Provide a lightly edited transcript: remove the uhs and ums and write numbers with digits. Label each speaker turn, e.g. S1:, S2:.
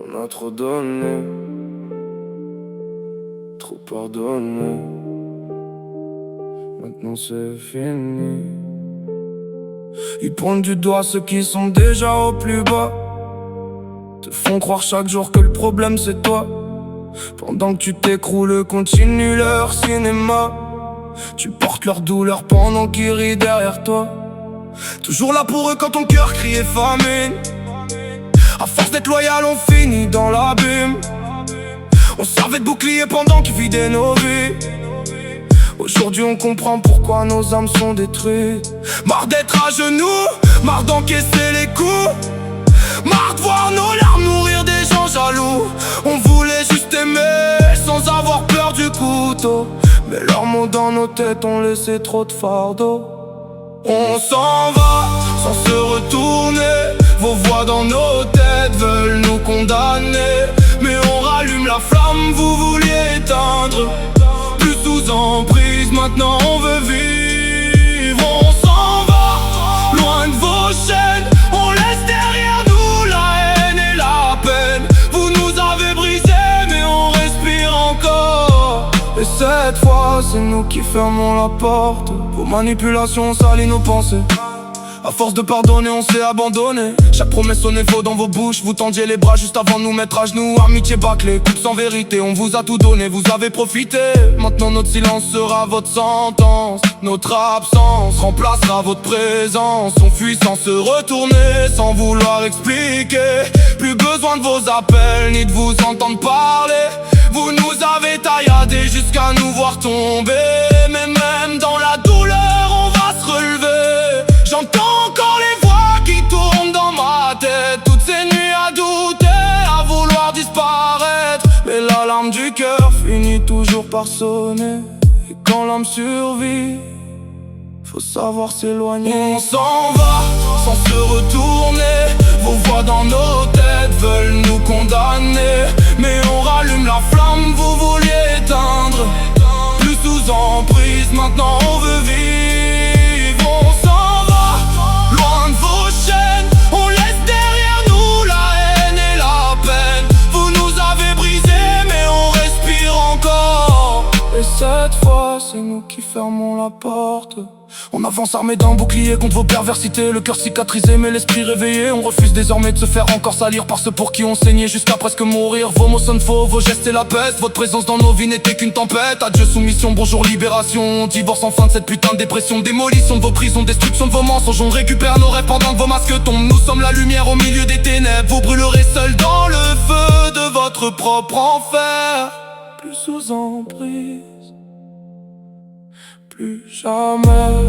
S1: On a trop donné, trop pardonné. Maintenant c'est fini. Ils pointent du doigt ceux qui sont déjà au plus bas, te font croire chaque jour que le problème c'est toi. Pendant que tu t'écroules, continue leur cinéma. Tu portes leur douleur pendant qu'ils rient derrière toi. Toujours là pour eux quand ton cœur criait famine. À force d'être loyal, on finit dans l'abîme. On servait de bouclier pendant qu'ils vidaient nos vies. Aujourd'hui on comprend pourquoi nos âmes sont détruites. Marre d'être à genoux, marre d'encaisser les coups, marre de voir nos larmes nourrir des gens jaloux. On voulait juste aimer sans avoir peur du couteau, mais leurs mots dans nos têtes ont laissé trop de fardeaux. On s'en va sans se retourner. Vos voix dans nos têtes veulent nous condamner, mais on rallume la flamme, vous vouliez éteindre. Plus sous emprise, maintenant on veut vivre. On s'en va, loin de vos chaînes. On laisse derrière nous la haine et la peine. Vous nous avez brisés, mais on respire encore. Et cette fois, c'est nous qui fermons la porte. Vos manipulations salissent nos pensées. À force de pardonner, on s'est abandonné. Chaque promesse sonnait faux dans vos bouches. Vous tendiez les bras juste avant de nous mettre à genoux. Amitié bâclée, coupe sans vérité. On vous a tout donné, vous avez profité. Maintenant notre silence sera votre sentence. Notre absence remplacera votre présence. On fuit sans se retourner, sans vouloir expliquer. Plus besoin de vos appels, ni de vous entendre parler. Vous nous avez tailladés jusqu'à nous voir tomber. Mais même dans la douleur, on va se relever. J'entends encore les voix qui tournent dans ma tête. Toutes ces nuits à douter, à vouloir disparaître. Mais l'alarme du cœur finit toujours par sonner. Et quand l'âme survit, faut savoir s'éloigner. On s'en va sans se retourner. Vos voix dans nos têtes veulent nous condamner, mais on rallume la flamme, vous vouliez éteindre. Plus sous emprise, maintenant on veut vivre. On s'en va, loin de vos chaînes. On laisse derrière nous la haine et la peine. Vous nous avez brisés, mais on respire encore. Et cette fois, c'est nous qui fermons la porte. On avance armé d'un bouclier contre vos perversités. Le cœur cicatrisé mais l'esprit réveillé. On refuse désormais de se faire encore salir par ceux pour qui on saignait jusqu'à presque mourir. Vos mots sonnent faux, vos gestes et la peste. Votre présence dans nos vies n'était qu'une tempête. Adieu soumission, bonjour libération. Divorce enfin de cette putain de dépression. Démolition de vos prisons, destruction de vos mensonges. On récupère nos rêves pendant que vos masques tombent. Nous sommes la lumière au milieu des ténèbres. Vous brûlerez seul dans le feu de votre propre enfer. Plus sous emprise, plus jamais.